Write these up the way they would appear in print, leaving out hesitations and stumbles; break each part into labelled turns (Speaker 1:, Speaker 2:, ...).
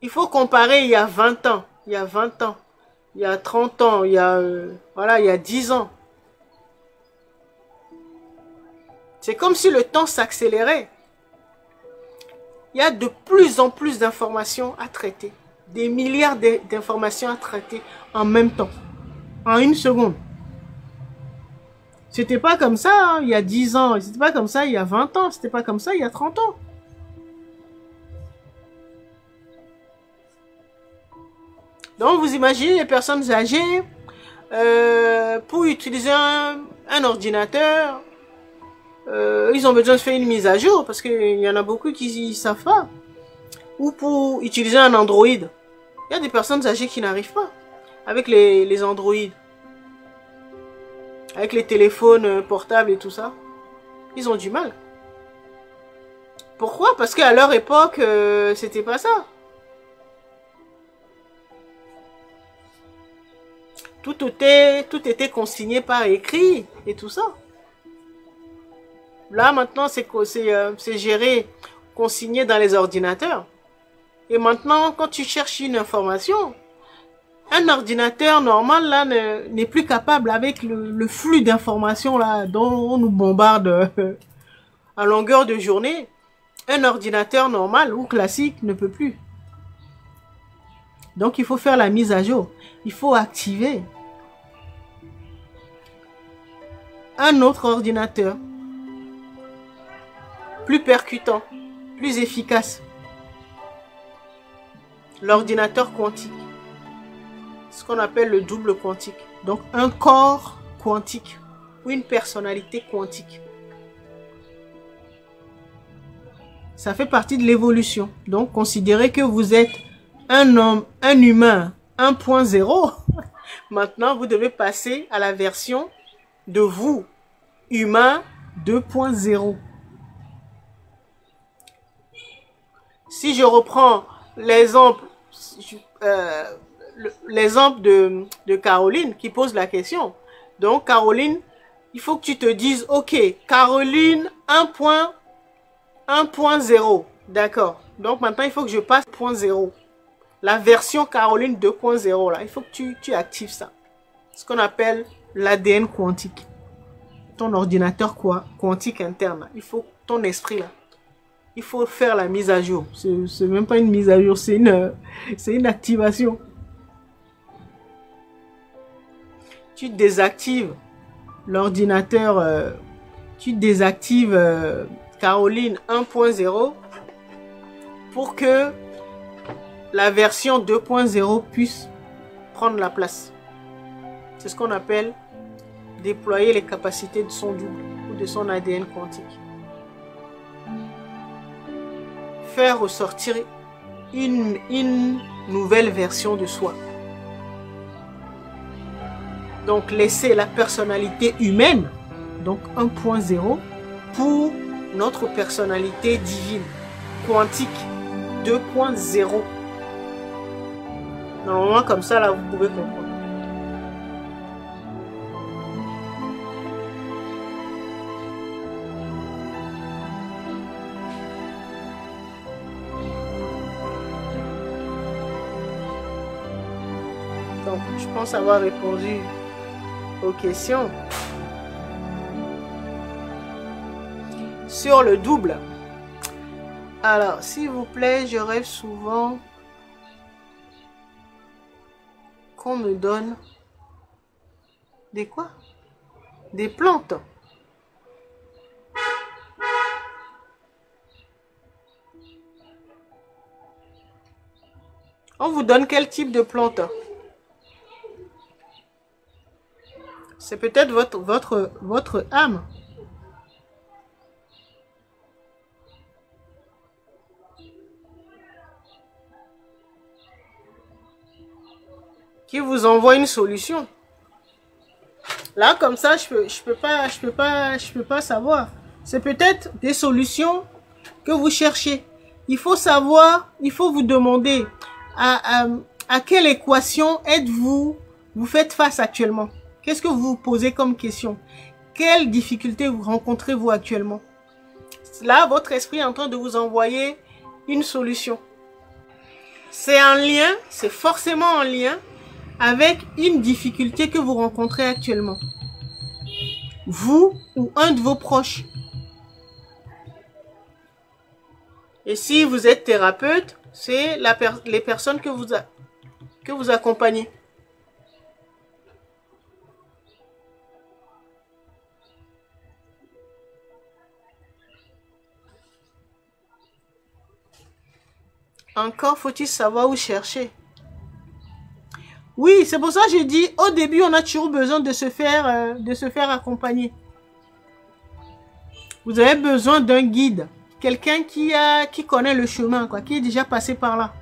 Speaker 1: Il faut comparer il y a 20 ans, il y a 20 ans, il y a 30 ans, il y a, voilà, il y a 10 ans. C'est comme si le temps s'accélérait. Il y a de plus en plus d'informations à traiter. Des milliards d'informations à traiter en même temps. En une seconde. C'était pas comme ça hein, il y a 10 ans. C'était pas comme ça il y a 20 ans. C'était pas comme ça il y a 30 ans. Donc vous imaginez les personnes âgées pour utiliser un ordinateur. Ils ont besoin de faire une mise à jour parce qu'il y en a beaucoup qui ne savent pas. Ou pour utiliser un Android. Il y a des personnes âgées qui n'arrivent pas avec les Android. Avec les téléphones portables et tout ça. Ils ont du mal. Pourquoi? Parce qu'à leur époque, c'était pas ça. Tout était consigné par écrit et tout ça. Là, maintenant, c'est géré, consigné dans les ordinateurs. Et maintenant, quand tu cherches une information, un ordinateur normal, là, n'est plus capable avec le flux d'informations, là, dont on nous bombarde à longueur de journée. Un ordinateur normal ou classique ne peut plus. Donc, il faut faire la mise à jour. Il faut activer un autre ordinateur. Plus percutant, plus efficace. L'ordinateur quantique. Ce qu'on appelle le double quantique. Donc un corps quantique ou une personnalité quantique. Ça fait partie de l'évolution. Donc considérez que vous êtes un homme, un humain 1.0. Maintenant vous devez passer à la version de vous, humain 2.0. Si je reprends l'exemple de Caroline qui pose la question. Donc Caroline, il faut que tu te dises, ok, Caroline 1.0. D'accord. Donc maintenant, il faut que je passe 0.0. La version Caroline 2.0 là, il faut que tu actives ça. Ce qu'on appelle l'ADN quantique. Ton ordinateur quantique interne. Là. Il faut ton esprit là. Il faut faire la mise à jour. C'est même pas une mise à jour, c'est une activation. Tu désactives l'ordinateur, tu désactives Caroline 1.0 pour que la version 2.0 puisse prendre la place. C'est ce qu'on appelle déployer les capacités de son double ou de son ADN quantique. Faire ressortir une nouvelle version de soi. Donc laisser la personnalité humaine, donc 1.0, pour notre personnalité divine, quantique 2.0. Normalement comme ça là vous pouvez comprendre. Donc, je pense avoir répondu aux questions. Sur le double. Alors, s'il vous plaît, je rêve souvent qu'on me donne des quoi? Des plantes. On vous donne quel type de plante? C'est peut-être votre âme. Qui vous envoie une solution. Là, comme ça, je peux pas savoir. C'est peut-être des solutions que vous cherchez. Il faut savoir, il faut vous demander à quelle équation vous faites face actuellement. Qu'est-ce que vous vous posez comme question? Quelles difficultés vous rencontrez-vous actuellement? Là, votre esprit est en train de vous envoyer une solution. c'est en lien, c'est forcément en lien avec une difficulté que vous rencontrez actuellement. Vous ou un de vos proches. Et si vous êtes thérapeute, c'est les personnes que vous accompagnez. Encore faut-il savoir où chercher. Oui, c'est pour ça que j'ai dit, au début, on a toujours besoin de se faire accompagner. Vous avez besoin d'un guide. Quelqu'un qui connaît le chemin, quoi, qui est déjà passé par là.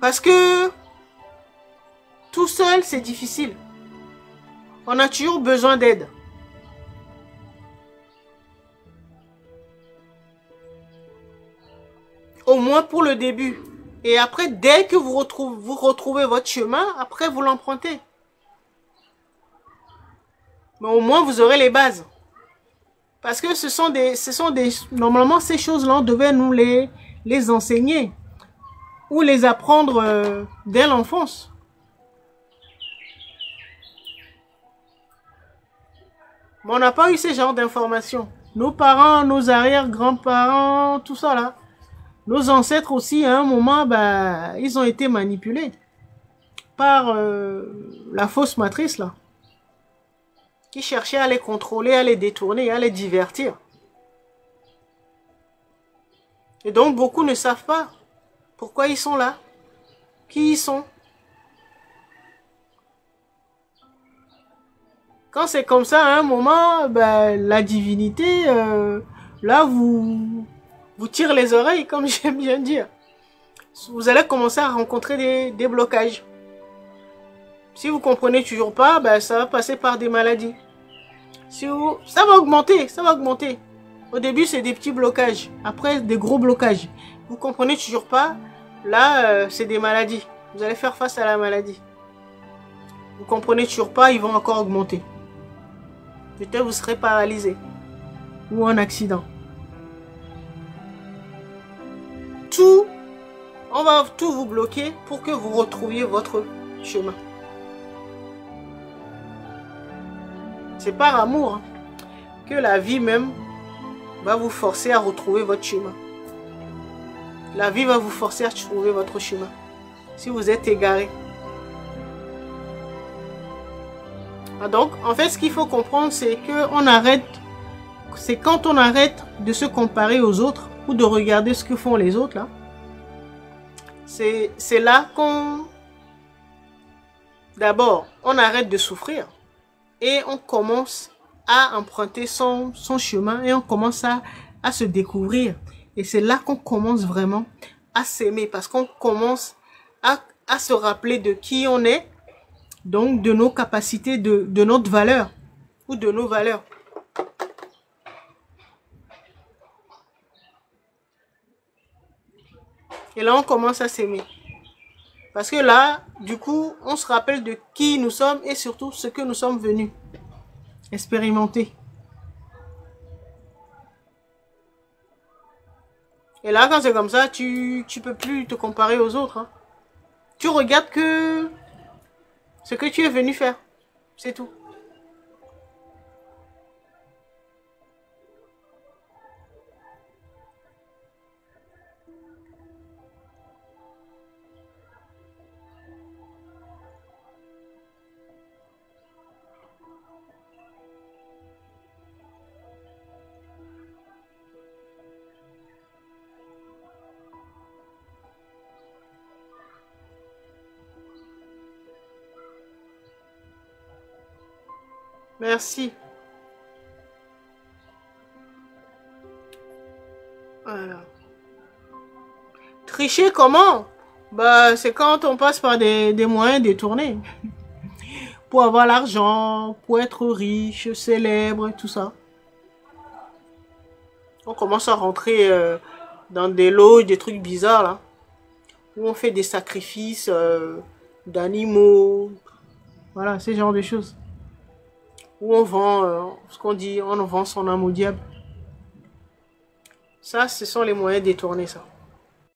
Speaker 1: Parce que tout seul, c'est difficile. On a toujours besoin d'aide. Au moins pour le début. Et après, dès que vous retrouvez votre chemin, après vous l'empruntez. Mais au moins vous aurez les bases. Parce que normalement ces choses-là, on devait nous les enseigner. Ou les apprendre dès l'enfance. Mais on n'a pas eu ce genre d'informations. Nos parents, nos arrière-grands-parents, tout ça là. Nos ancêtres aussi, à un moment, bah, ils ont été manipulés par la fausse matrice, là, qui cherchait à les contrôler, à les détourner, à les divertir. Et donc, beaucoup ne savent pas pourquoi ils sont là, qui ils sont. Quand c'est comme ça, à un moment, bah, la divinité, là, vous tire les oreilles, comme j'aime bien dire. Vous allez commencer à rencontrer des blocages. Si vous comprenez toujours pas, ben, ça va passer par des maladies. Ça va augmenter, ça va augmenter. Au début, c'est des petits blocages. Après, des gros blocages. Vous comprenez toujours pas, là, c'est des maladies. Vous allez faire face à la maladie. Vous comprenez toujours pas, ils vont encore augmenter. Peut-être vous serez paralysé. Ou en accident. On va tout vous bloquer pour que vous retrouviez votre chemin. C'est par amour hein, que la vie même va vous forcer à retrouver votre chemin. La vie va vous forcer à trouver votre chemin. Si vous êtes égaré. Donc, en fait, ce qu'il faut comprendre, c'est quand on arrête de se comparer aux autres ou de regarder ce que font les autres, là. C'est là d'abord, on arrête de souffrir et on commence à emprunter son chemin et on commence à se découvrir. Et c'est là qu'on commence vraiment à s'aimer parce qu'on commence à se rappeler de qui on est, donc de nos capacités, de notre valeur ou de nos valeurs. Et là, on commence à s'aimer. Parce que là, du coup, on se rappelle de qui nous sommes et surtout ce que nous sommes venus expérimenter. Et là, quand c'est comme ça, tu peux plus te comparer aux autres. Hein. Tu regardes que ce que tu es venu faire. C'est tout. Merci. Voilà. Tricher comment? Bah, c'est quand on passe par des moyens détournés. Pour avoir l'argent, pour être riche, célèbre, tout ça. On commence à rentrer dans des lots, des trucs bizarres là. Où on fait des sacrifices d'animaux. Voilà, ce genre de choses. Où on vend, ce qu'on dit, on vend son âme au diable. Ça, ce sont les moyens détournés, ça.